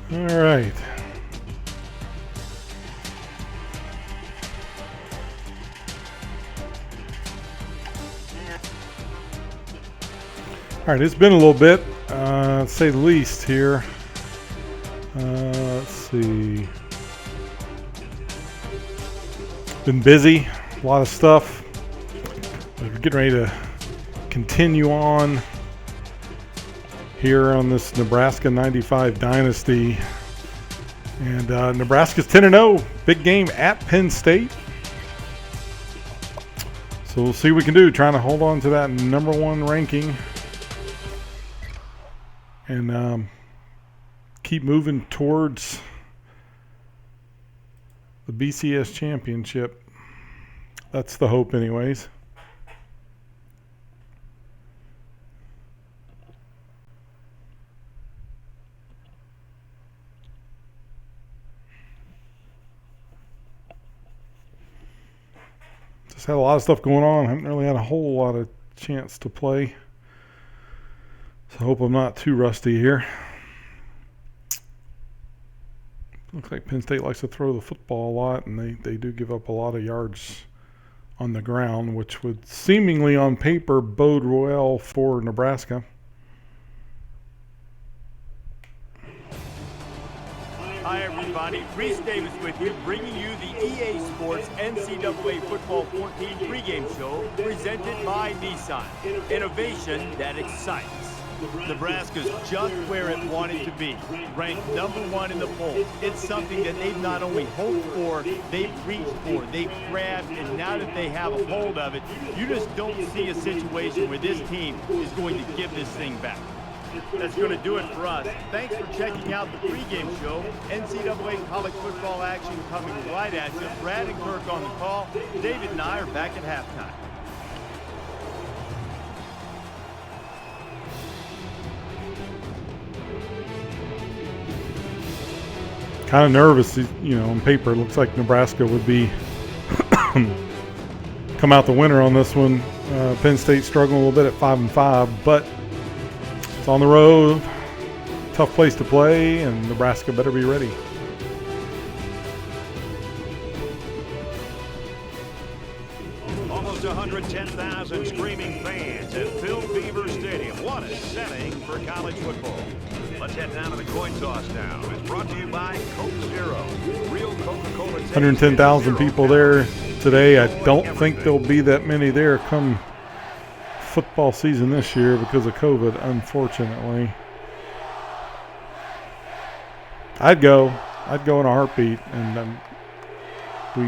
All right. All right, it's been a little bit, to say the least here. Let's see. Been busy, a lot of stuff. We're getting ready to continue on here on this Nebraska 95 Dynasty. And Nebraska's 10-0, big game at Penn State. So we'll see what we can do, trying to hold on to that #1 ranking. And keep moving towards the BCS championship. That's the hope anyways. Just had a lot of stuff going on. Haven't really had a whole lot of chance to play. So I hope I'm not too rusty here. Looks like Penn State likes to throw the football a lot, and they do give up a lot of yards on the ground, which would seemingly on paper bode well for Nebraska. Hi everybody, Reese Davis with you, bringing you the EA Sports NCAA Football 14 pregame show presented by Nissan. Innovation that excites. Nebraska's just where it wanted to be, ranked #1 in the polls. It's something that they've not only hoped for, they've reached for, they've grabbed, and now that they have a hold of it, you just don't see a situation where this team is going to give this thing back. That's going to do it for us. Thanks for checking out the pregame show. NCAA college football action coming right at you. Brad and Kirk on the call. David and I are back at halftime. Kind of nervous, on paper. It looks like Nebraska would be come out the winner on this one. Penn State struggling a little bit at 5-5, but it's on the road. Tough place to play, and Nebraska better be ready. Almost 110,000 screaming fans at Phil Beaver Stadium. What a setting for college football. Let's head down to the coin toss now. It's brought to you by Coke Zero. Real Coca-Cola. 110,000 people there today. I don't think there'll be that many there come football season this year because of COVID, unfortunately. I'd go in a heartbeat, and we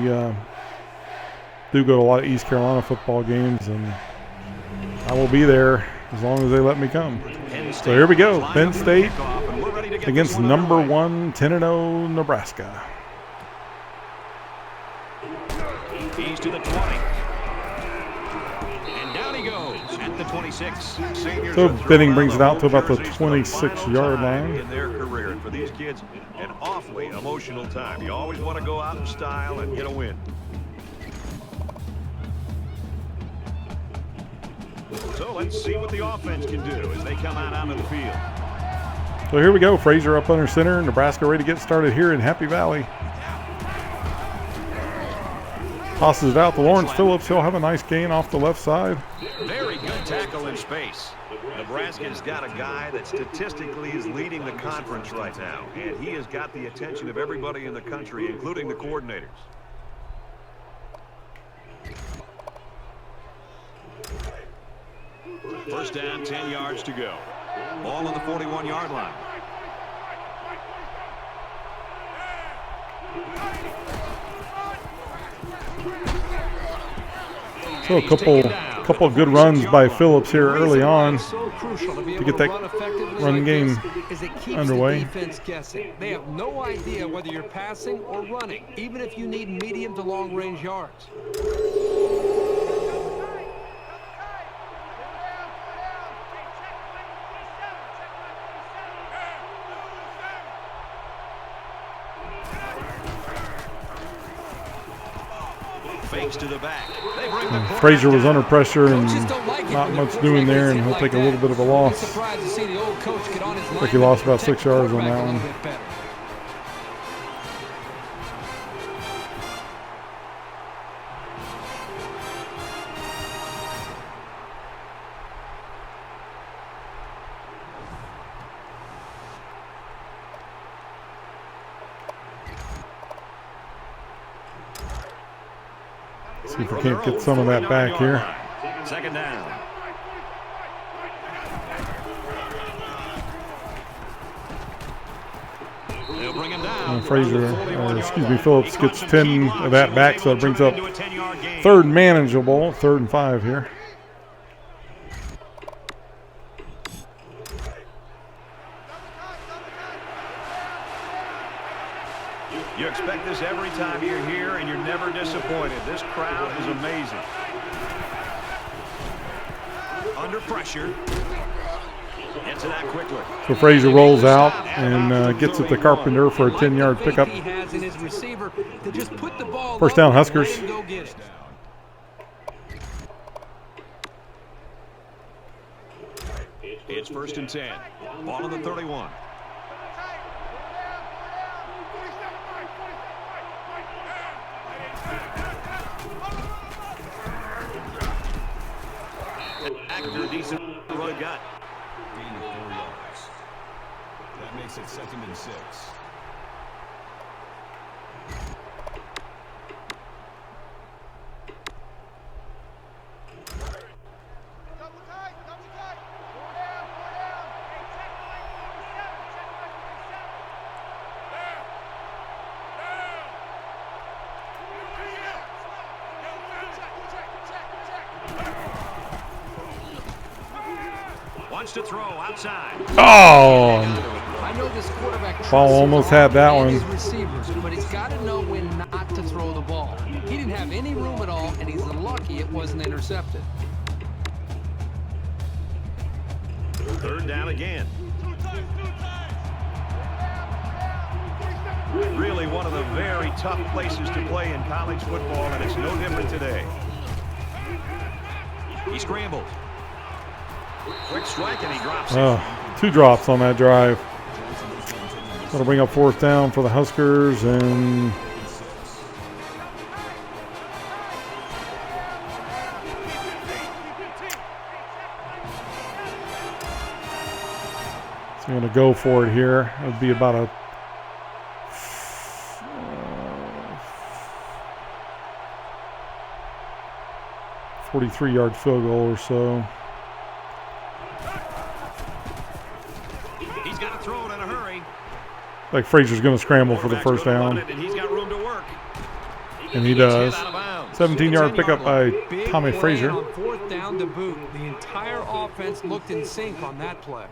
do go to a lot of East Carolina football games, and I will be there as long as they let me come. So here we go, Penn State against #1 10-0 Nebraska. He's to the 20. And down he goes at the 26. So Benning brings it out to about the 26-yard line. In their career, and for these kids, an awfully emotional time. You always want to go out in style and get a win. So let's see what the offense can do as they come out onto the field. So here we go. Frazier up under center. Nebraska ready to get started here in Happy Valley. Tosses it out to Lawrence Phillips. He'll have a nice gain off the left side. Very good tackle in space. Nebraska's got a guy that statistically is leading the conference right now, and he has got the attention of everybody in the country, including the coordinators. First down, 10 yards to go. Ball on the 41-yard line. So a couple of good runs by Phillips here early on to get that run game underway. They have no idea whether you're passing or running, even if you need medium to long range yards. Fakes to the back. Frazier was under pressure and not much doing there, and he'll take a little bit of a loss. I think he lost about 6 yards on that one. See if we can't get some of that back here. Second down. They'll bring him down. Phillips gets 10 of that back, so it brings up third manageable, 3rd and 5 here. You expect this every time you're here, and you're never disappointed. This crowd is amazing. Under pressure. Gets it out quickly. So Frazier rolls out and gets it to Carpenter for a 10-yard pickup. First down, Huskers. It's 1st and 10. Ball on the 31. Actor, decent run got. Gain of 4 yards. That makes it 2nd and 6. Wants to throw outside. Oh! I know this quarterback Ball almost had that one. Receivers, but he's got to know when not to throw the ball. He didn't have any room at all, and he's lucky it wasn't intercepted. 3rd down again. Really one of the very tough places to play in college football, and it's no different today. He scrambles. Quick strike, and he drops it. 2 drops on that drive. That'll bring up 4th down for the Huskers, and so I'm going to go for it here. It would be about a 43-yard field goal or so. He's got to throw it in a hurry. Like Frazier's going to scramble for the first down. And he's got room to work. And he does. 17-yard pickup by Tommy Frazier. On 4th down to boot. The entire offense looked in sync on that play.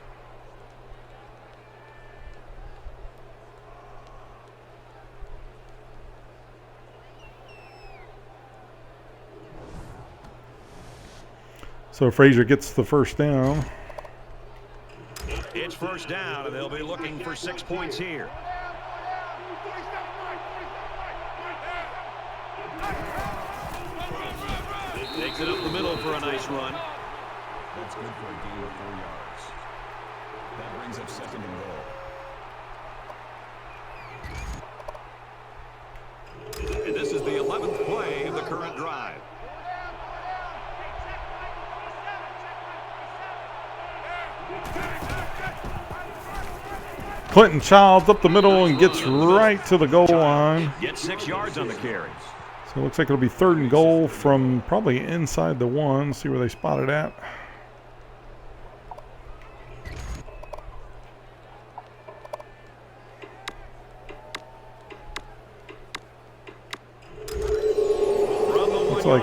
So Frazier gets the first down. It's 1st down, and they'll be looking for 6 points here. Takes it up the middle for a nice run. That's good for a gain of 4 yards. That brings up 2nd and goal. And this is the 11th play of the current drive. Clinton Childs up the middle and gets right to the goal line. Gets 6 yards on the carry. So it looks like it'll be 3rd and goal from probably inside the 1. See where they spot it at. Looks like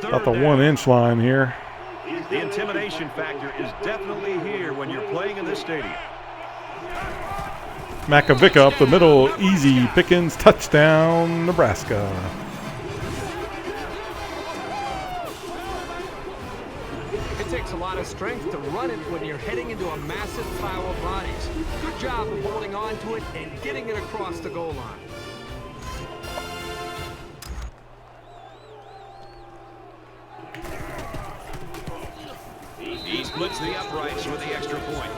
about the 1-inch line here. The intimidation factor is definitely here when you're playing in this stadium. Makovica up the middle, easy pickings, touchdown, Nebraska. It takes a lot of strength to run it when you're heading into a massive pile of bodies. Good job of holding on to it and getting it across the goal line. He splits the uprights with the extra point.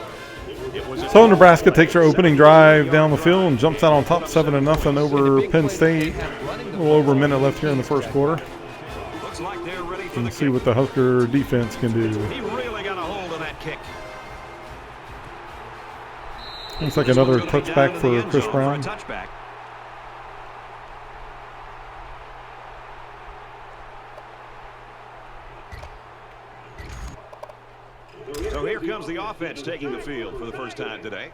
So Nebraska takes their opening drive down the field and jumps out on top 7-0 over Penn State. A little over a minute left here in the first quarter. Looks like they're ready for And see what the Husker defense can do. He really got a hold of that kick. Looks like another touchback for Chris Brown. So here comes the offense taking the field for the first time today.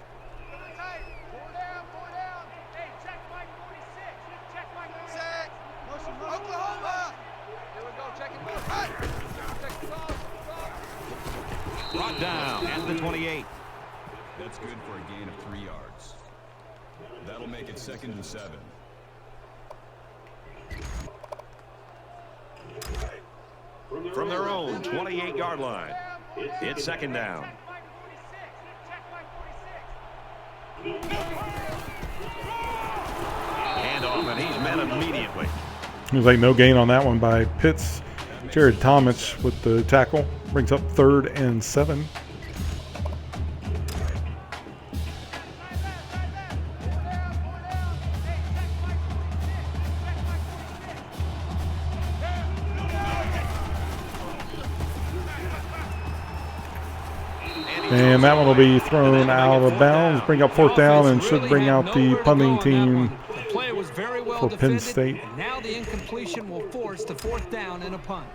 Brought down at the 28. That's good for a gain of 3 yards. That'll make it 2nd and 7. From their own 28-yard line, it's 2nd down. Hand off, and he's met immediately. Seems like no gain on that one by Pitts. Jared Tomich with the tackle. Brings up 3rd and 7. And that one will be thrown out of bounds. Bring up 4th down and should bring out the punting team for Penn State. Now the incompletion will force the 4th down and a punt.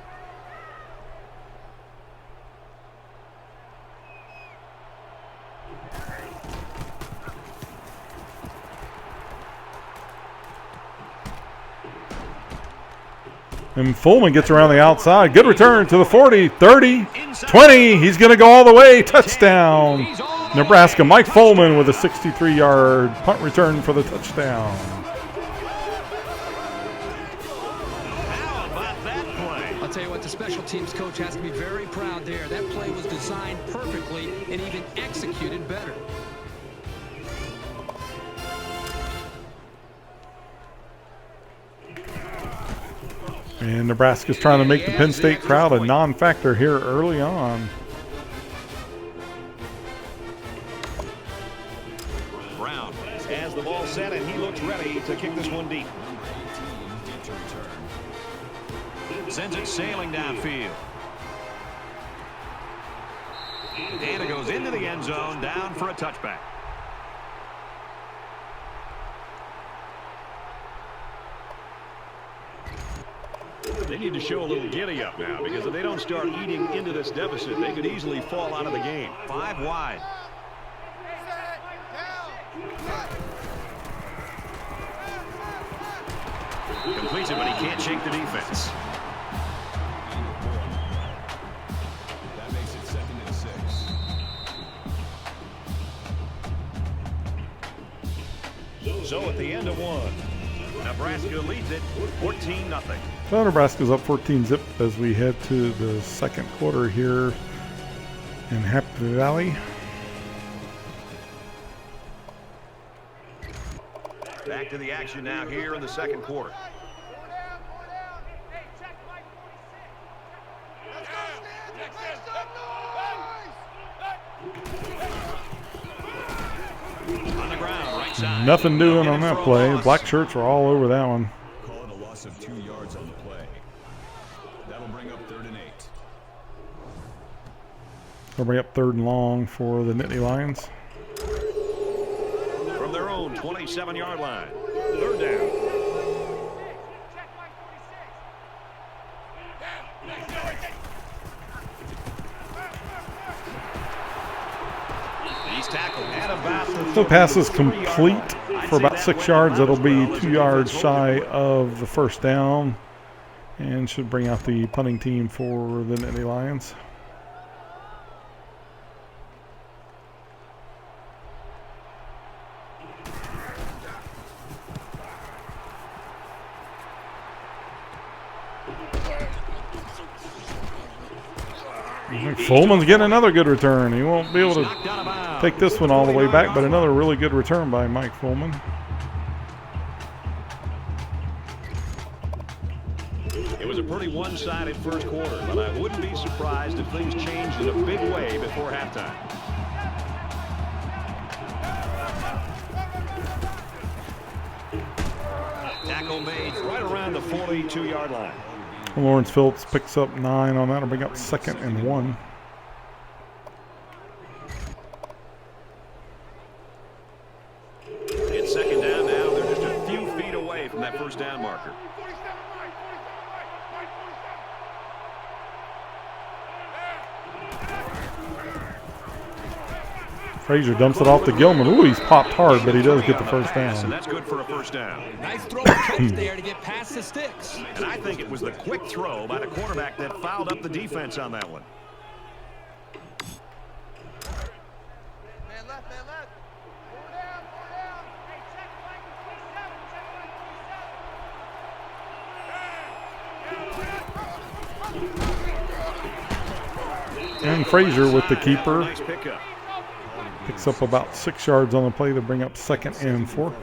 And Fullman gets around the outside. Good return to the 40, 30, 20. He's going to go all the way. Touchdown. Nebraska. Mike Fullman with a 63-yard punt return for the touchdown. How about that play? I'll tell you what, the special teams coach has to be very proud there. That play was designed perfectly and even executed better. And Nebraska's trying to make the Penn State crowd a non-factor here early on. Brown has the ball set, and he looks ready to kick this one deep. Sends it sailing downfield. And it goes into the end zone, down for a touchback. They need to show a little giddy up now, because if they don't start eating into this deficit, they could easily fall out of the game. 5 wide. Completes it, but he can't shake the defense. That makes it 2nd and 6. So at the end of one, Nebraska leads it 14-0. So Nebraska's up 14-0 as we head to the 2nd quarter here in Happy Valley. Back to the action now here in the 2nd quarter. On the ground, right side. Nothing doing on that play. Black shirts are all over that one. Call it a loss of 2 yards on the play. That'll bring up 3rd and 8. They'll bring up 3rd and long for the Nittany Lions. From their own 27-yard line. 3rd down. He's tackled at about The pass is complete for about 6 yards. It'll be 2 yards shy of the 1st down and should bring out the punting team for the Nittany Lions. Fullman's getting another good return. He won't be able to take this one all the way back, but another really good return by Mike Fullman. It was a pretty one-sided first quarter, but I wouldn't be surprised if things changed in a big way before halftime. Tackle made right around the 42-yard line. Lawrence Phillips picks up 9 on that. It'll bring up 2nd and 1. It's 2nd down now. They're just a few feet away from that 1st down marker. Frazier dumps it off to Gilman. Ooh, he's popped hard, but he does get the first And down. that's good for a first down. Nice throw and catch there to get past the sticks. And I think it was the quick throw by the quarterback that fouled up the defense on that one. Man left, man left. Four down, four down. Hey, check flank 27, And Frazier with the keeper. Nice pickup. Picks up about 6 yards on the play to bring up 2nd and 4.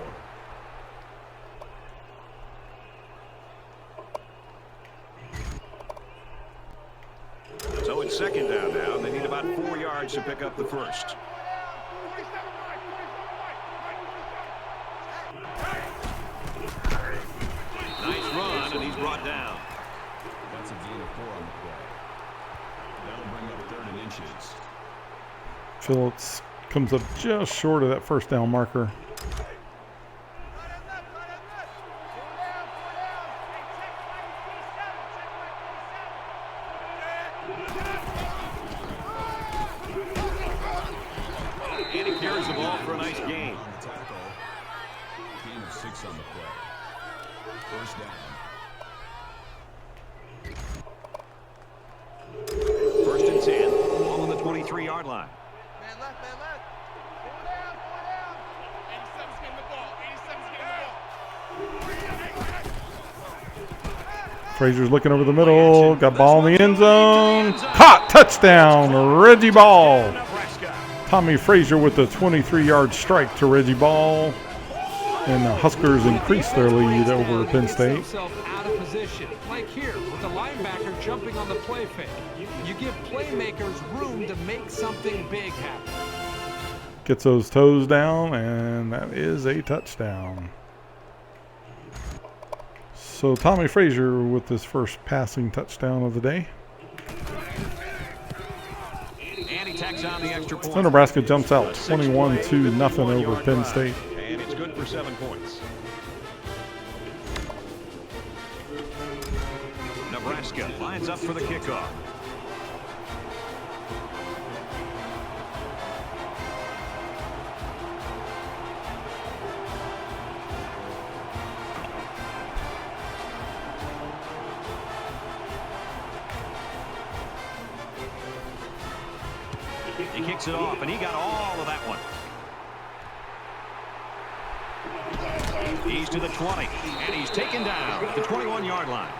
So it's 2nd down now. They need about 4 yards to pick up the first. Nice run, and he's brought down. That's a gain of 4 on the play. That'll bring up 3rd and inches. Phillips comes up just short of that first down marker. And he carries the ball for a nice gain. On the tackle. Gain of 6 on the play. First down. 1st and 10. Ball on the 23-yard line. Man left, man left. Four down, four down. 87's getting the ball. 87's getting the ball. Frazier's looking over the middle. Got ball in the end zone. Caught. Touchdown. Reggie Ball. Nebraska. Tommy Frazier with the 23-yard strike to Reggie Ball. And the Huskers increase their lead over Penn State. Himself out of position, like here with the linebacker jumping on the play fake. You give playmakers room to make something big happen. Gets those toes down, and that is a touchdown. So Tommy Frazier with his first passing touchdown of the day. And he tacks on the extra point. So Nebraska jumps out 21-0 over Penn State. And it's good for 7 points. Nebraska lines up for the kickoff. He kicks it off, and he got all of that one. He's to the 20, and he's taken down at the 21-yard line.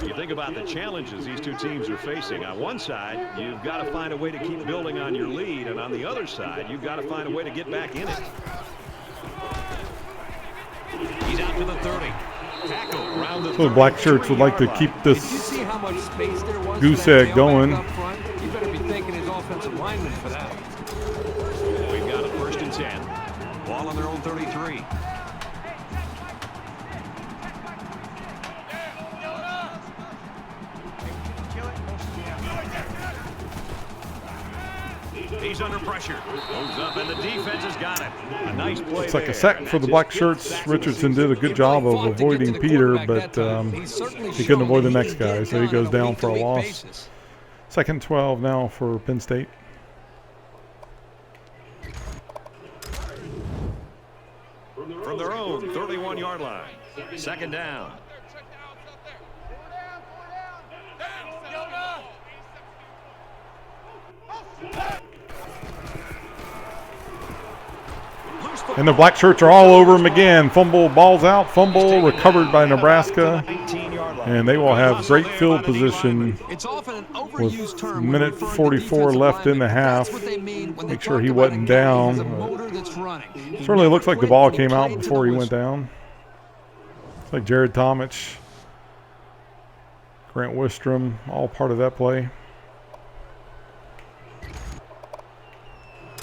You think about the challenges these two teams are facing. On one side, you've got to find a way to keep building on your lead, and on the other side, you've got to find a way to get back in it. He's out to the 30. Tackle around the So the black shirts would like to keep Did you this see how much space there was goose for that egg tailback going. up front? You better be thanking his offensive lineman for that. We've got a 1st and 10. Ball on their own 33. He's under pressure. Goes up, and the defense has got it. A nice play. Looks like a there. sack for the black shirts. Richardson did a good job of avoiding Peter, but he couldn't avoid the next guy, so he goes down for a loss. 2nd and 12 now for Penn State. From their own 31-yard line. 2nd down. And the black shirts are all over him again. Fumble, balls out, fumble, recovered by Nebraska. And they will have great field position It's often an with overused term when minute referring to 44 defensive left in the linemen. half. That's what they mean when they Make sure he talk about wasn't a guy who has down. a motor that's running. He Certainly never looks like the quit, ball he came out played to before the he went whistle. down. It's like Jared Tomich, Grant Wistrom, all part of that play.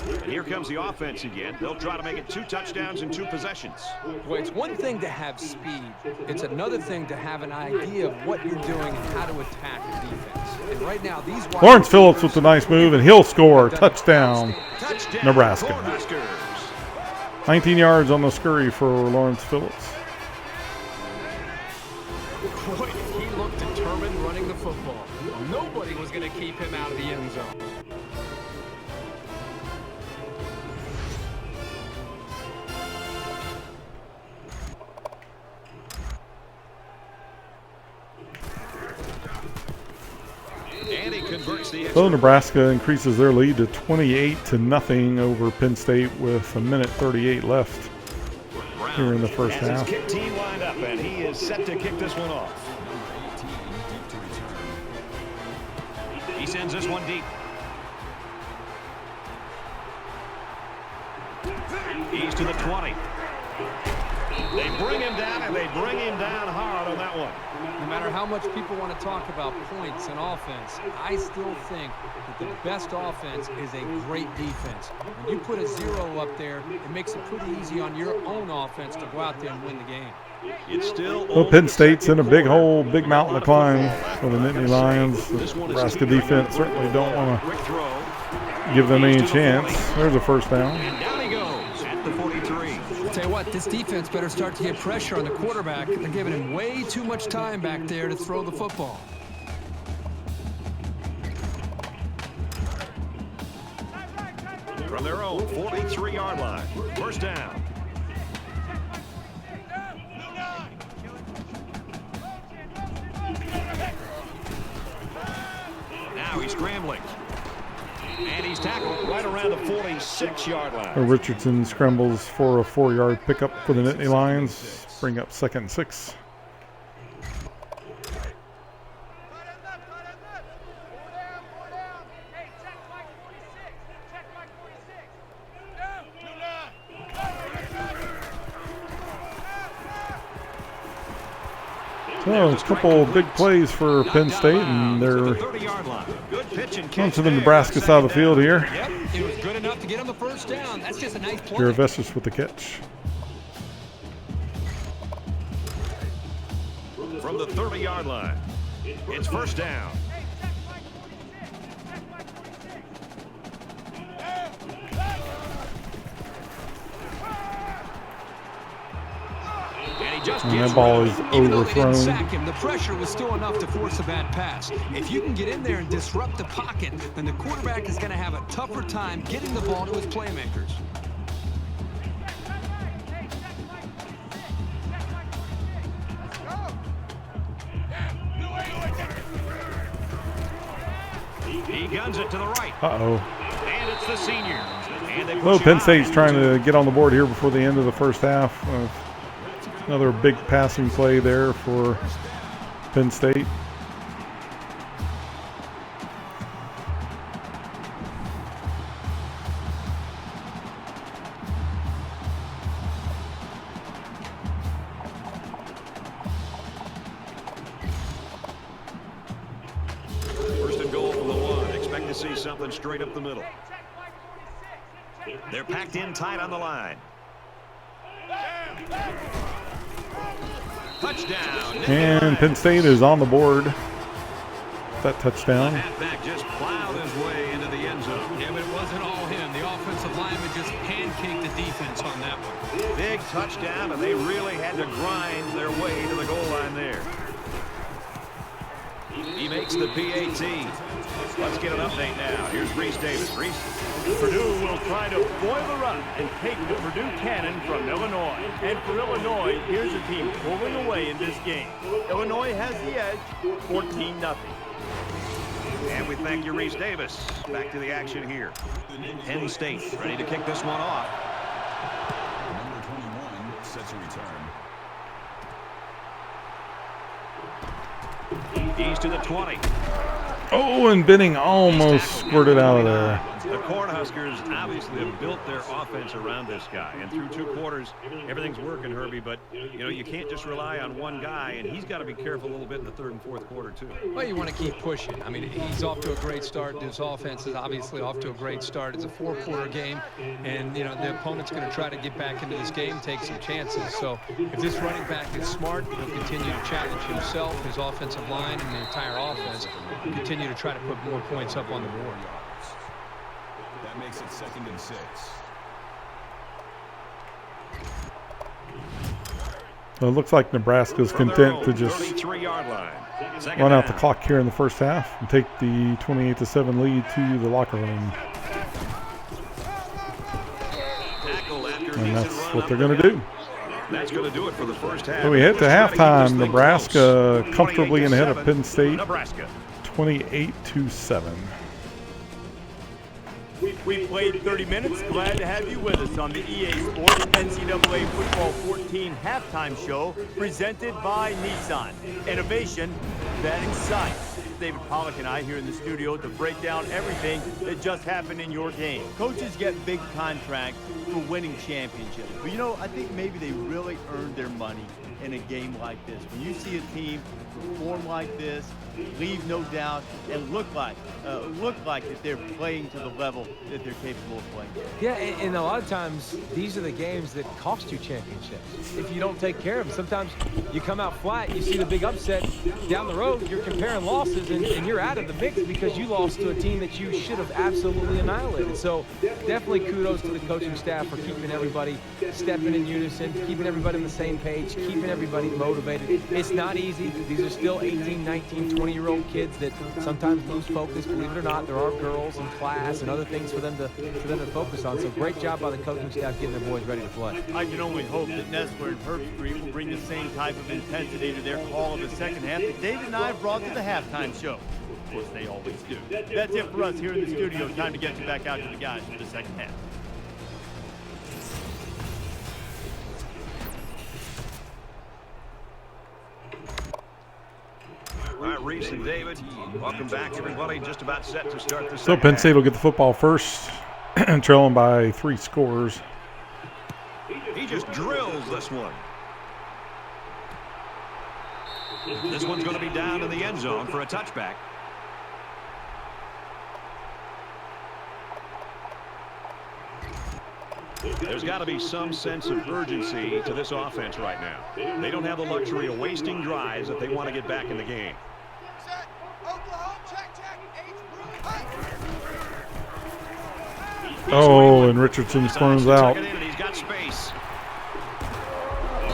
And here comes the offense again. They'll try to make it 2 touchdowns in 2 possessions. Well, it's one thing to have speed. It's another thing to have an idea of what you're doing and how to attack the defense. And right now, these wide Lawrence Phillips receivers with a nice move, and he'll score. have done Touchdown, Touchdown, Nebraska. Cornhuskers. 19 yards on the scurry for Lawrence Phillips. Quite nobody was going to keep him out of the end zone. And he converts the So Nebraska increases their lead to 28-0 over Penn State with a minute 38 left here in the first half. His kick team lined up, and he is set to kick this one off. He sends this one deep. He's to the 20. They bring him down, and they bring him down hard on that one. No matter how much people want to talk about points and offense, I still think that the best offense is a great defense. When you put a 0 up there, it makes it pretty easy on your own offense to go out there and win the game. It's still well, Penn State's in a big hole, big mountain to climb for the Nittany Lions. The Nebraska defense certainly don't want to give them any chance. There's a first down. And down he goes at the 43. I'll tell you what, this defense better start to get pressure on the quarterback. They're giving him way too much time back there to throw the football. From their own 43-yard line, first down. Now he's scrambling. And he's tackled right around the 46-yard line. Richardson scrambles for a 4-yard pickup for the Nittany Lions. Bring up 2nd and 6. So a couple big plays for Penn State, and they're on to the Nebraska side of the field here. Yep, it was good enough to get him the first down. That's just a nice play. Garavessis with the catch. From the 30-yard line, it's first down. And that ball is overthrown. The pressure was still enough to force a bad pass. If you can get in there and disrupt the pocket, then the quarterback is going to have a tougher time getting the ball to his playmakers. He guns it to the right. Uh-oh. And it's the senior. And they So Penn State's trying to get on the board here before the end of the first half. Another big passing play there for Penn State. First and goal from the 1. Expect to see something straight up the middle. They're packed in tight on the line. Touchdown. And Penn State is on the board. That touchdown. The halfback just plowed his way into the end zone. Yeah, but it wasn't all him. The offensive lineman just pancaked the defense on that one. Big touchdown, and they really had to grind their way to the goal line there. He makes the PAT. Let's get an update now. Here's Reese Davis. Reese. Purdue will try to foil the run and take the Purdue Cannon from Illinois. And for Illinois, here's a team pulling away in this game. Illinois has the edge, 14-0. And we thank you, Reese Davis. Back to the action here. Penn State ready to kick this one off. Number 21 sets a return. He's to the 20. Oh, and Benning almost squirted out of there. The Cornhuskers obviously have built their offense around this guy, and through 2 quarters, everything's working, Herbie. But you know, you can't just rely on one guy, and he's got to be careful a little bit in the 3rd and 4th quarter too. Well, you want to keep pushing. I mean, he's off to a great start. This offense is obviously off to a great start. It's a 4-quarter game, and you know the opponent's going to try to get back into this game, take some chances. So if this running back is smart, he'll continue to challenge himself, his offensive line, and the entire offense. Continue to try to put more points up on the board. That makes it 2nd and 6. So it looks like Nebraska's content to just 33-yard line. Second run out the down. clock here in the first half and take the 28-7 lead to the locker room. Tackle after a And decent that's run what up they're the going to middle. do. That's going to do it for the first half. So we head to Let's try to keep halftime. this thing Nebraska close. comfortably in ahead of 28-7, Penn State, Nebraska. 28-7. We played 30 minutes. Glad to have you with us on the EA Sports NCAA Football 14 halftime show presented by Nissan. Innovation that excites. David Pollack and I here in the studio to break down everything that just happened in your game. Coaches get big contracts for winning championships. But you know, I think maybe they really earned their money in a game like this. When you see a team perform like this, leave no doubt, and look like that they're playing to the level that they're capable of playing. Yeah, and a lot of times these are the games that cost you championships if you don't take care of them. Sometimes you come out flat, you see the big upset down the road, you're comparing losses, and you're out of the mix because you lost to a team that you should have absolutely annihilated. So definitely kudos to the coaching staff for keeping everybody stepping in unison, keeping everybody on the same page, keeping everybody motivated. It's not easy. These are still 18, 19, 20-year-old kids that sometimes lose focus. Believe it or not, there are girls in class and other things for them to focus on. So great job by the coaching staff getting their boys ready to play. I can only hope that Nestler and Herbstreit will bring the same type of intensity to their call of the second half that David and I brought to the halftime show. Of course, they always do. That's it for us here in the studio. Time to get you back out to the guys for the second half. All right, Reese and David, welcome back, everybody. Just about set to start the So second Penn half. State will get the football first, trailing by 3 scores. He just drills this one. This one's going to be down in the end zone for a touchback. There's got to be some sense of urgency to this offense right now. They don't have the luxury of wasting drives if they want to get back in the game. Set. Oklahoma, check. Oh, and Richardson storms out. He's got space.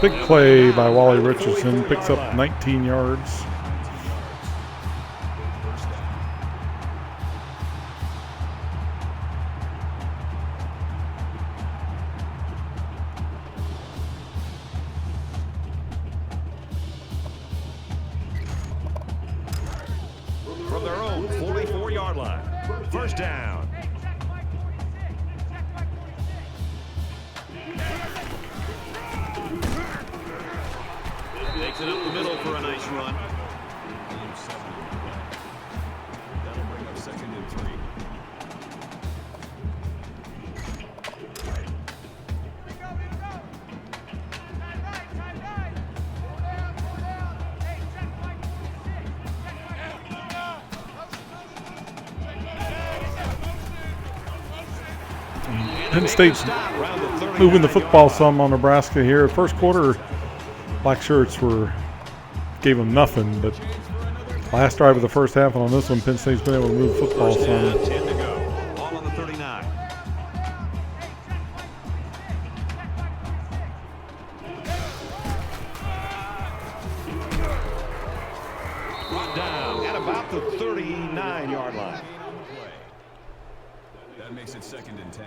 Big play by Wally Richardson. Picks up 19 yards. From their own 44-yard line. First down. Takes it up the middle for a nice run. That'll bring up 2nd and 3. Penn State's moving the football some on Nebraska here. First quarter, black shirts gave them nothing, but last drive of the first half, and on this one, Penn State's been able to move the football First down, some. 10 to go. Ball on the 39. Brought down at about the 39-yard line. That makes it 2nd and 10.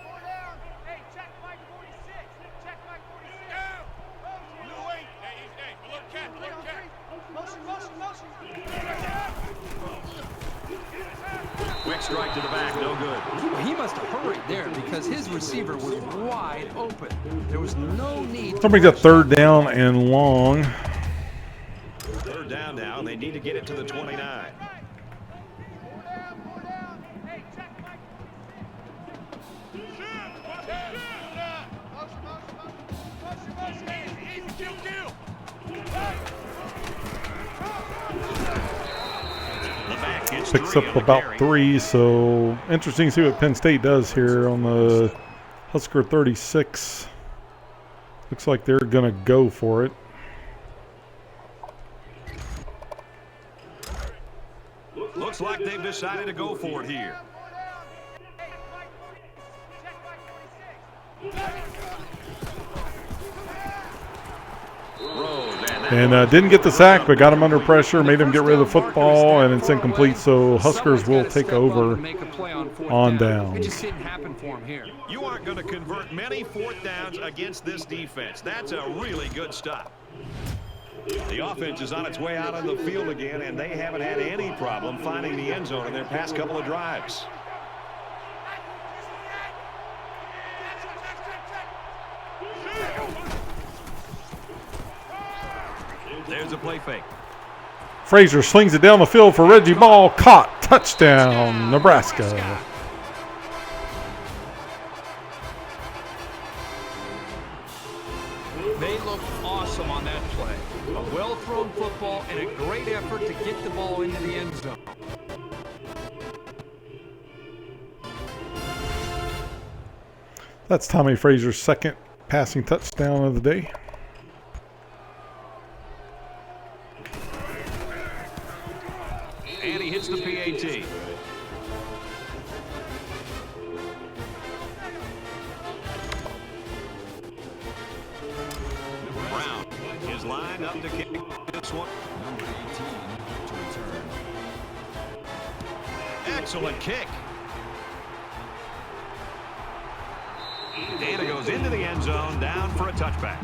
Four down. Hey, check Mike 46. Check Mike 46. Blue 8. Hey, look cat. Motion. Quick strike to the back, no good. Well, he must have hurried there because his receiver was wide open. There was no need. Somebody's got 3rd down and long. 3rd down now, and they need to get it to the 29. Four down. Hey, check Mike. Motion. Easy. Kill. The back gets Picks 3 up on the about carry. 3, so interesting to see what Penn State does here on the Husker 36. Looks like they're going to go for it. Looks like they've decided to go for it here. And didn't get the sack, but got him under pressure, made him get rid of the football, and it's incomplete. So Huskers will take over on downs. It just didn't happen for him here. You aren't going to convert many fourth downs against this defense. That's a really good stop. The offense is on its way out on the field again, and they haven't had any problem finding the end zone in their past couple of drives. There's a play fake. Frazier slings it down the field for Reggie Ball. Caught. Touchdown, Nebraska. They looked awesome on that play. A well-thrown football and a great effort to get the ball into the end zone. That's Tommy Frazier's second passing touchdown of the day. And he hits the PAT. Brown is lined up to kick this one. Number 18 to return. Excellent kick. And it goes into the end zone, down for a touchback.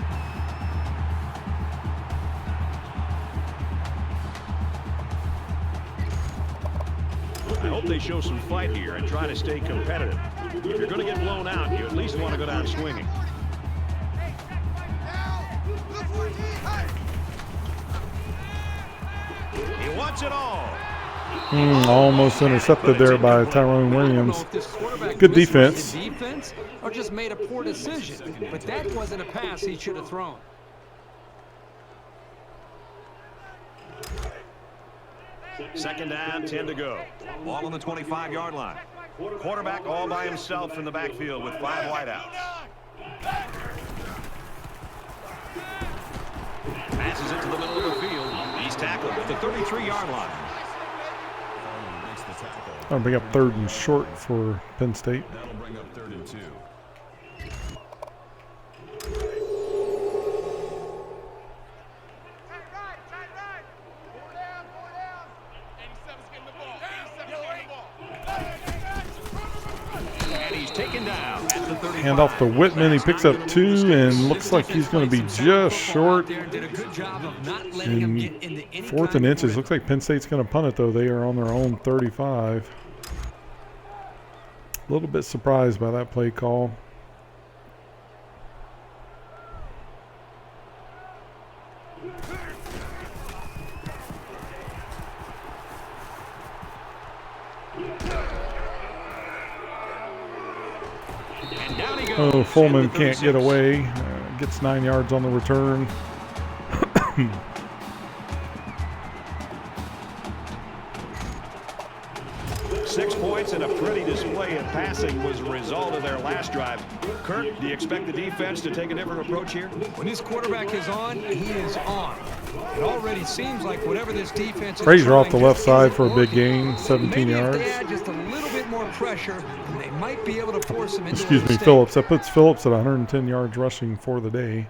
I hope they show some fight here and try to stay competitive. If you're going to get blown out, you at least want to go down swinging. He wants it all. Almost intercepted there by Tyrone Williams. Good defense. Or just made a poor decision. But that wasn't a pass he should have thrown. Second down, 10 to go. Ball on the 25-yard line. Quarterback all by himself in the backfield with 5 wideouts. Passes it to the middle of the field. He's tackled at the 33-yard line. I'll bring up 3rd and short for Penn State. That'll bring up 3rd and 2. And he's taken down at the 35. Hand off to Whitman. He picks up 2 and looks like he's going to be just short. In 4th and inches. Looks like Penn State's going to punt it, though. They are on their own 35. A little bit surprised by that play call. Oh, Fullman can't get away. Gets 9 yards on the return. 6 points and a pretty display in passing was the result of their last drive. Kurt, do you expect the defense to take a different approach here? When this quarterback is on, he is on. It already seems like whatever this defense is Frazier off the trying left just side isn't for a big working. gain, 17 yards. Maybe if they add just a little bit more pressure, and they might be able to force him into Excuse a me, mistake. Phillips. That puts Phillips at 110 yards rushing for the day.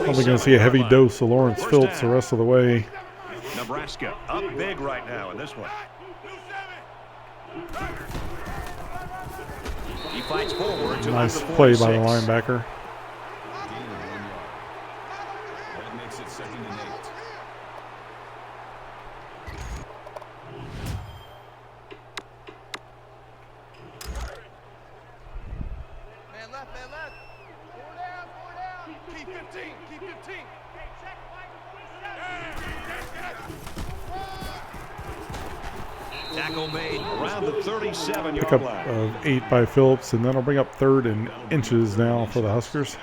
Probably going to see a heavy dose of Lawrence Phillips the rest of the way. Nebraska up big right now in this one. He fights forward to Nice about the play by the 46. linebacker. Gain of 1 yard. That makes it 2nd and 8. Man left, man left. 4 down, 4 down. Keep 15, keep 15. Hey, check Mike 47. Tackle made around the 37-yard Pickup line. of 8 by Phillips, and then I'll bring up 3rd and inches now for the Huskers.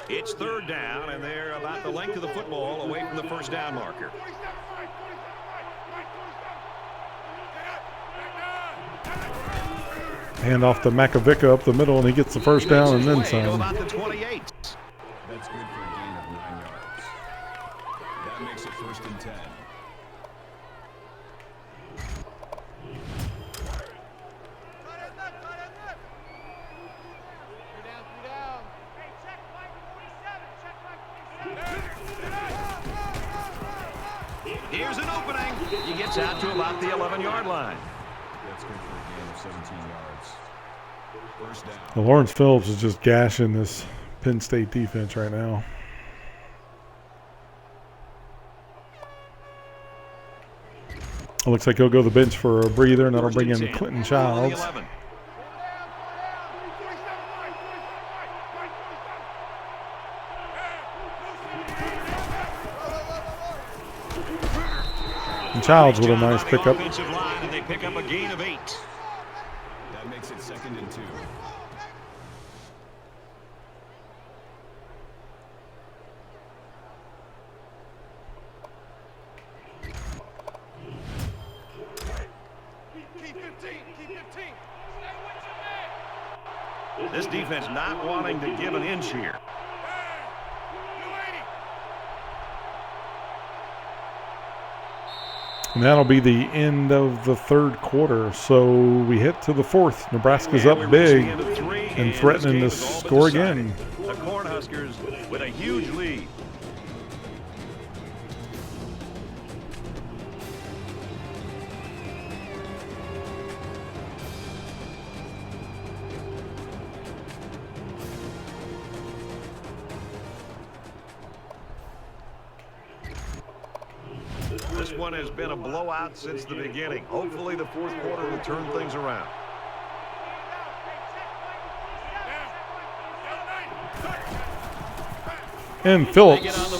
It's 3rd down, and they're about the length of the football away from the first down marker. Hand off to Makovica up the middle, and he gets the first down and then To some. about the 28. That's good for a gain of 9 yards. That makes it 1st and 10. Here's an opening. He gets out to about the 11-yard line. That's good for a gain of 17 yards. 1st down. Well, Lawrence Phillips is just gashing this Penn State defense right now. It looks like he'll go to the bench for a breather, and that'll bring in Clinton Childs. And Childs with a nice pickup. And they pick up a gain of 8. That makes it 2nd and 2. This defense not wanting to give an inch here. And that'll be the end of the 3rd quarter. So we hit to the 4th. Nebraska's up big and threatening to score again. The Cornhuskers with a huge lead. This one has been a blowout since the beginning. Hopefully the 4th quarter will turn things around. And Phillips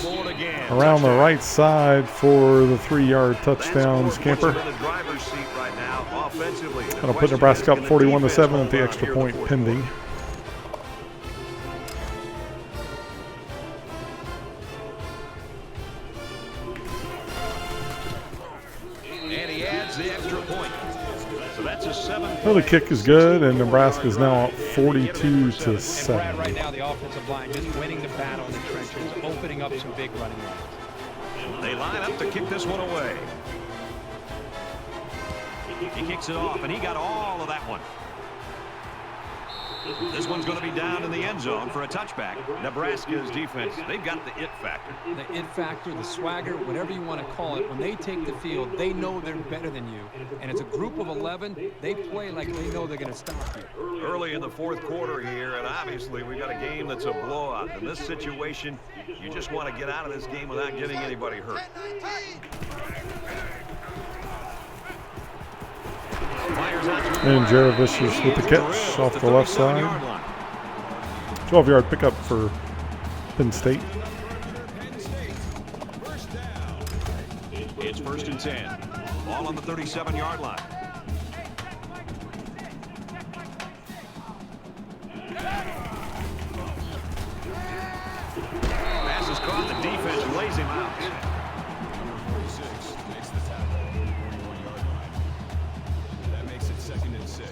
around the right side for the 3-yard touchdown scamper. That'll put Nebraska up 41-7 with the extra point pending. And he adds the extra point. So that's a 7-point. Well, the kick is good, and Nebraska is now up 42-7. Right now, the offensive line just winning the battle in the trenches, opening up some big running lanes. They line up to kick this one away. He kicks it off, and he got all of that one. This one's going to be down in the end zone for a touchback. Nebraska's defense, they've got the it factor. The it factor, the swagger, whatever you want to call it, when they take the field, they know they're better than you. And it's a group of 11, they play like they know they're going to stop you. Early in the 4th quarter here, and obviously we've got a game that's a blowout. In this situation, you just want to get out of this game without getting anybody hurt. And Jaravicius with the catch off the left side. 12-yard pickup for Penn State. It's 1st and 10. Ball on the 37-yard line. Pass is caught. The defense lays him out. Number 46 makes the tackle on the 41-yard line. That makes it 2nd and 6.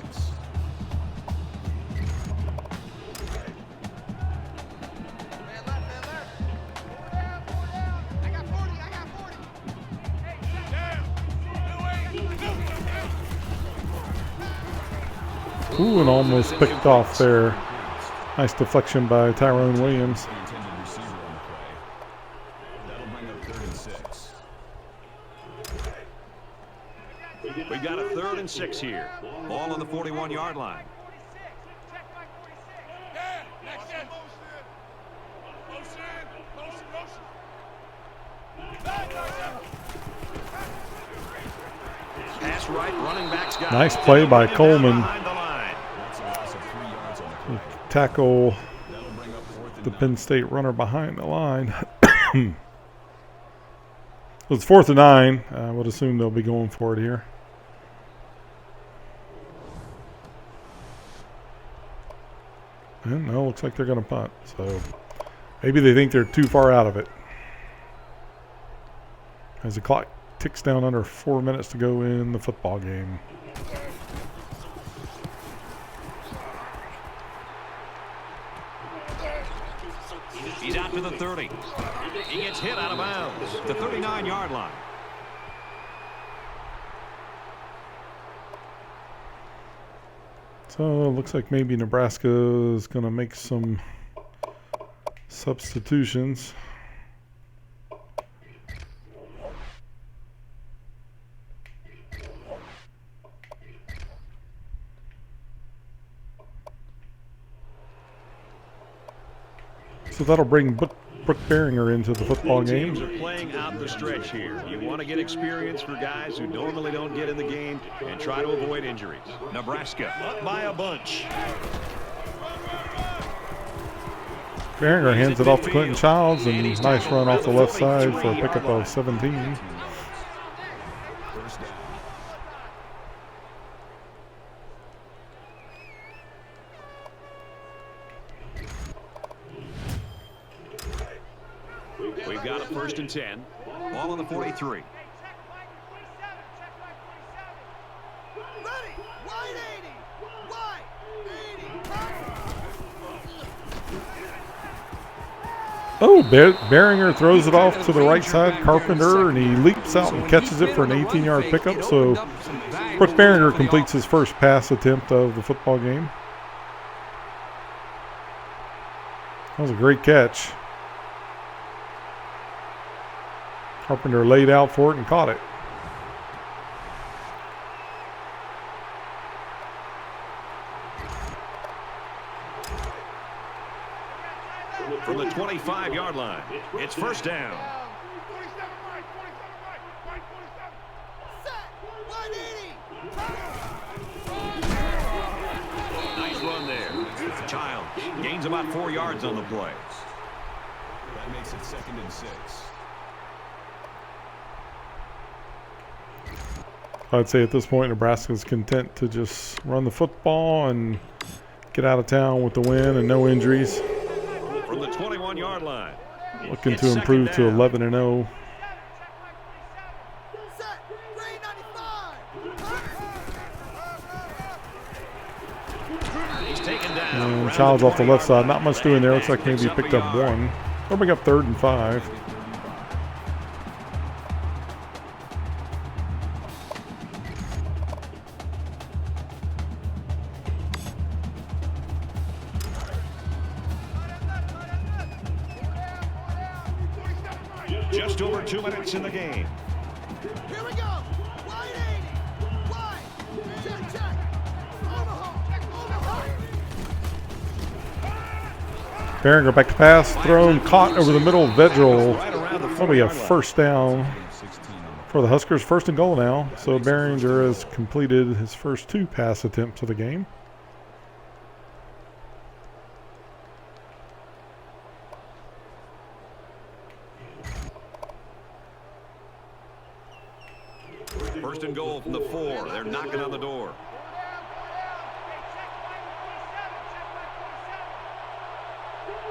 Ooh, and almost picked off there. Nice deflection by Tyrone Williams. The intended receiver on the play. That'll bring up 3rd and 6. We've got a 3rd and 6 here. Ball on the 41-yard line. Pass right, running back's got Nice play by Coleman. That's a loss of 3 yards on the play. Tackle That'll bring up 4th and the 9. Penn State runner behind the line. It's 4th and 9. I would assume they'll be going for it here. And no, looks like they're going to punt. So maybe they think they're too far out of it. As the clock ticks down under 4 minutes to go in the football game. to the 30. He gets hit out of bounds. The 39-yard line. So it looks like maybe Nebraska is going to make some substitutions. So that'll bring Brooke Behringer into the football game. Teams are playing out the stretch here. You want to get experience for guys who normally don't get in the game and try to avoid injuries. Nebraska up by a bunch. Behringer hands it off to Clinton Childs, and nice run off the left side for a pickup of 17. First down. We've got a 1st and 10. Ball on the 43. Ready, wide 80, Oh, Behringer throws it off to the right side, Carpenter, and he leaps out and catches it for an 18-yard pickup. So Brooke Behringer completes his first pass attempt of the football game. That was a great catch. Carpenter laid out for it and caught it. From the 25-yard line, it's 1st down. 47 right, 47 right, set, 180. Nice run there. Child gains about 4 yards on the play. That makes it 2nd and 6. I'd say at this point Nebraska's content to just run the football and get out of town with the win and no injuries. From the 21-yard line. Looking It's to improve 2nd to down. 11-0. Set, 395. He's taken down. And around Childs the off the left 20-yard side. Not much line. doing there. Looks like Picks maybe up picked a up yard. 1. They'll bring up 3rd and 5. Just over 2 minutes in the game. Here we go. Wide 80. Wide. Check, check. Omaha. Behringer back to pass. Thrown, caught over the middle. Vedral. Right around the That'll be a 40-yard line. 1st down 16 on for the Huskers. 1st and goal now. So Behringer has completed his first 2 pass attempts of the game. First and goal from the 4. They're knocking on the door.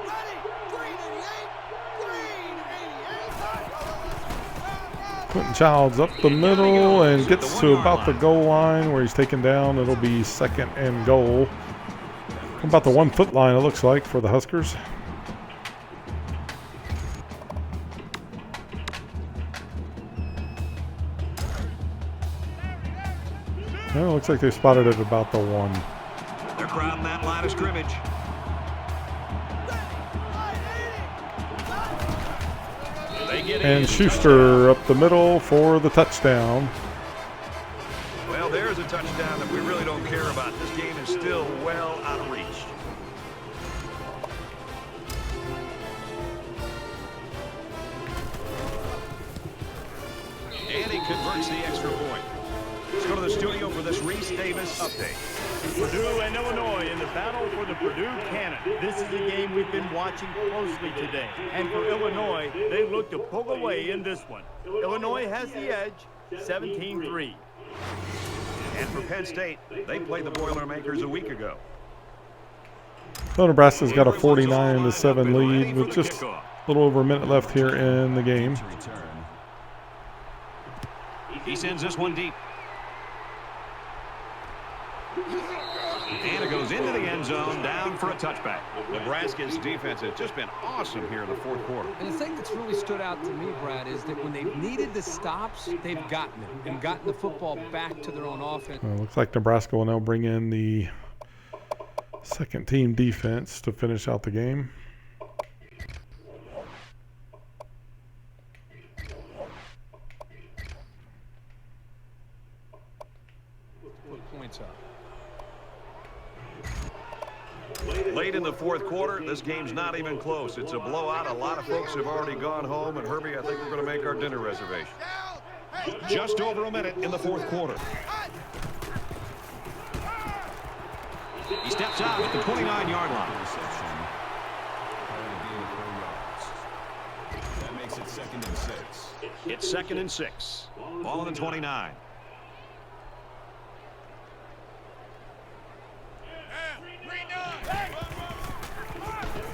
Ready, green 88. Green 88. Clinton Childs up the middle and gets to about the goal line where he's taken down. It'll be 2nd and goal. About the 1 foot line, it looks like, for the Huskers. Well, it looks like they spotted it about the 1. They're crowding that line of scrimmage. They get in. And Schuster up the middle for the touchdown. Well, there's a touchdown that we really don't care about. This game is still well out of reach. And he converts the extra point. Let's go to the studio for this Reese Davis update. Purdue and Illinois in the battle for the Purdue Cannon. This is a game we've been watching closely today. And for Illinois, they look to pull away in this one. Illinois has the edge, 17-3. And for Penn State, they played the Boilermakers a week ago. So Nebraska's got a 49-7 lead with just a little over a minute left here in the game. to return. He sends this one deep. And it goes into the end zone, down for a touchback. Nebraska's defense has just been awesome here in the fourth quarter. And the thing that's really stood out to me, Brad, is that when they've needed the stops, they've gotten them and gotten the football back to their own offense. Looks like Nebraska will now bring in the second team defense to finish out the game. Put points up. Late in the fourth quarter, this game's not even close. It's a blowout. A lot of folks have already gone home. And, Herbie, I think we're going to make our dinner reservation. Just over a minute in the fourth quarter. He steps out at the 29-yard line. That makes it 2nd and 6. It's 2nd and 6. Ball on the 29.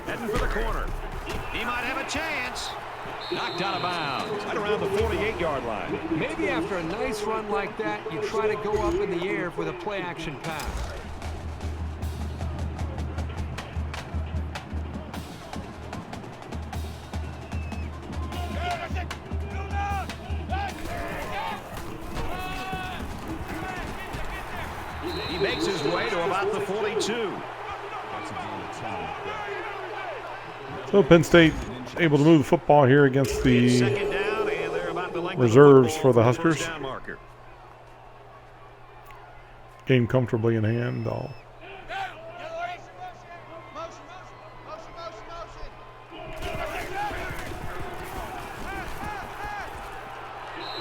Heading for the corner. He might have a chance. Knocked out of bounds. Right around the 48-yard line. Maybe after a nice run like that, you try to go up in the air with a play-action pass. He makes his way to about the 42. That's a game of 10. So Penn State able to move the football here against the Second down, and they're about the length of the reserves football for the first Huskers. down marker. Game comfortably in hand.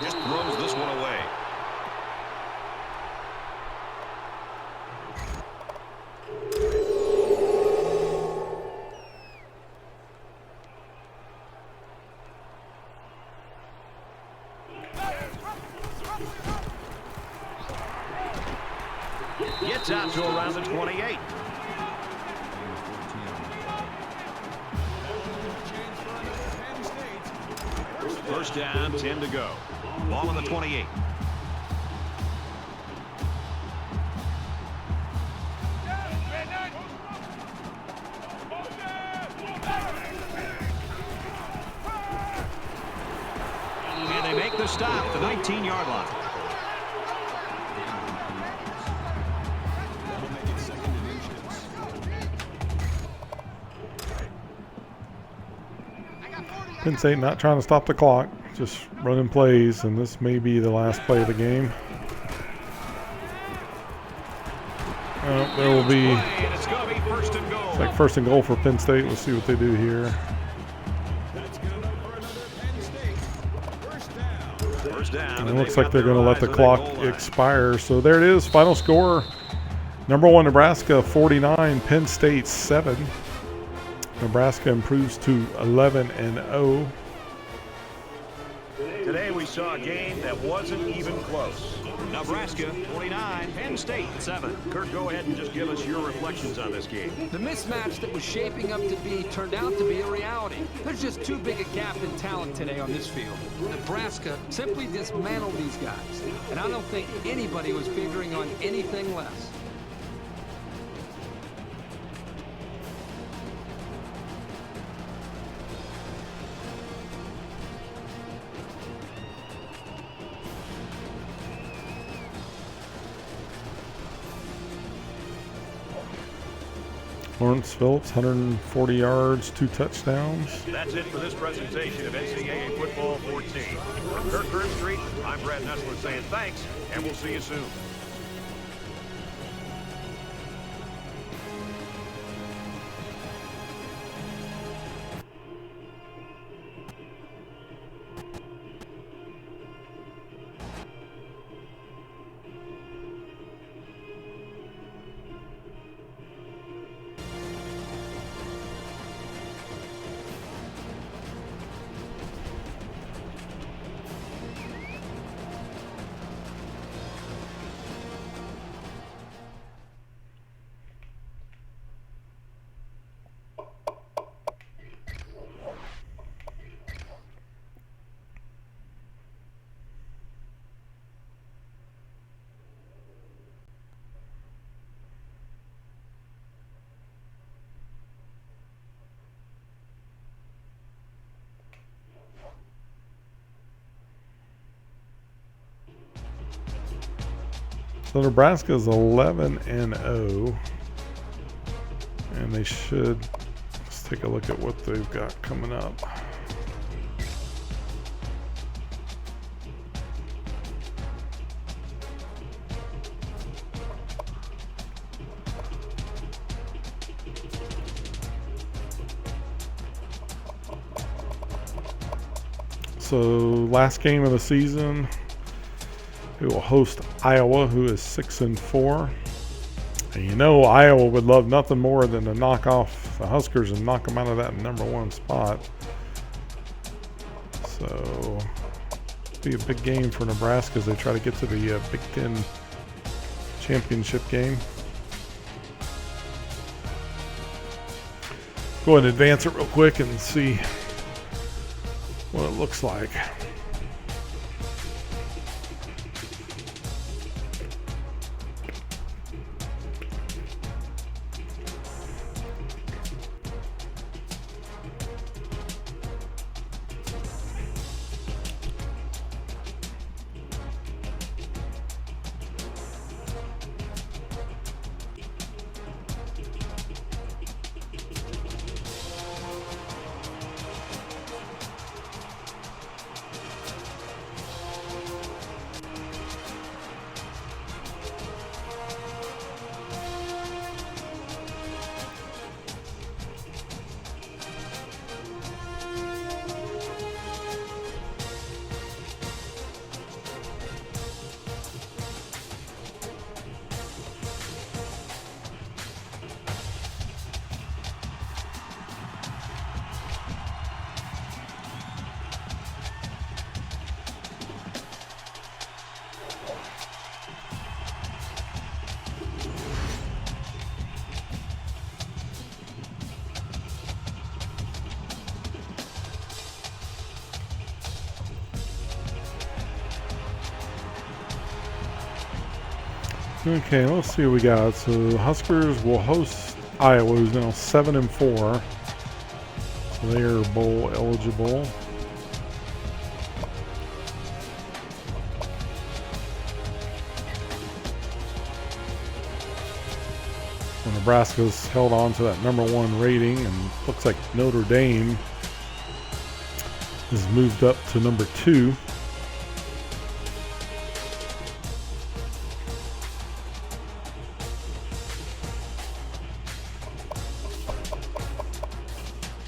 Just throws this one away. Gets out to around the 28. First down, 10 to go. Ball on the 28. And they make the stop at the 19-yard line. That'll make it 2nd and inches. Penn State not trying to stop the clock, just running plays, and this may be the last play of the game. There will be And it's going to be first and goal. it's like 1st and goal for Penn State. Let's see what they do here. That's good enough for another Penn State. First down. And it and looks they've like got they're their going to let eyes the on that clock goal line. expire. So there it is. Final score: #1 Nebraska 49, Penn State 7. Nebraska improves to 11-0. Today we saw a game that wasn't even close. Nebraska 49, Penn State 7. Kurt, go ahead and just give us your reflections on this game. The mismatch that was shaping up to be turned out to be a reality. There's just too big a gap in talent today on this field. Nebraska simply dismantled these guys, and I don't think anybody was figuring on anything less. Lawrence Phillips, 140 yards, 2 touchdowns. That's it for this presentation of NCAA Football 14. From Kurt Burnstreet, I'm Brad Nessler saying thanks, and we'll see you soon. So Nebraska is 11-0, and they should. Let's take a look at what they've got coming up. So last game of the season, we will host Iowa, who is 6-4. And you know Iowa would love nothing more than to knock off the Huskers and knock them out of that #1 spot. So it'll be a big game for Nebraska as they try to get to the Big Ten championship game. Go ahead and advance it real quick and see what it looks like. Okay, let's see what we got. So Huskers will host Iowa, who's now 7-4. So they are bowl eligible. So Nebraska's held on to that #1 rating, and looks like Notre Dame has moved up to #2.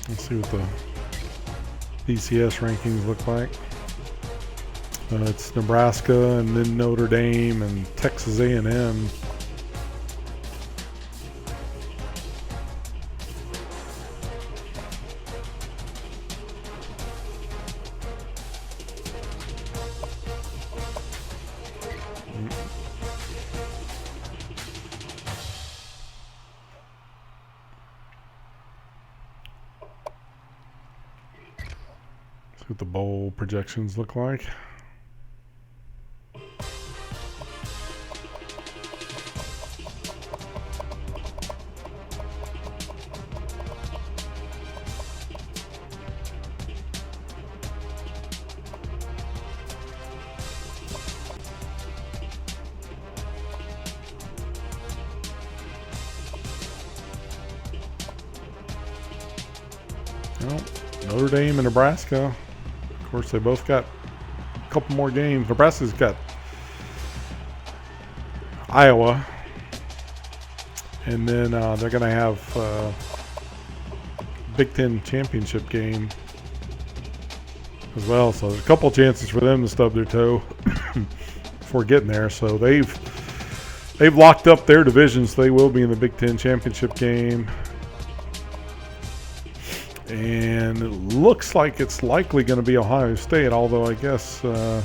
Let's see what the BCS rankings look like. It's Nebraska and then Notre Dame and Texas A&M. See what the bowl projections look like. Well, Notre Dame and Nebraska. Of course, they both got a couple more games. Nebraska's got Iowa, and then they're going to have Big Ten championship game as well. So there's a couple chances for them to stub their toe before getting there. So they've locked up their division, so they will be in the Big Ten championship game. And it looks like it's likely going to be Ohio State, although I guess, Ohio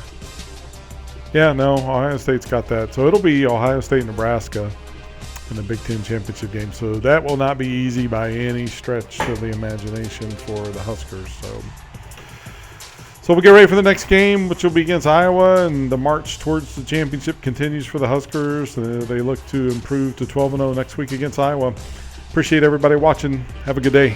State's got that. So it'll be Ohio State and Nebraska in the Big Ten championship game. So that will not be easy by any stretch of the imagination for the Huskers. So we'll get ready for the next game, which will be against Iowa, and the march towards the championship continues for the Huskers. They look to improve to 12-0 next week against Iowa. Appreciate everybody watching. Have a good day.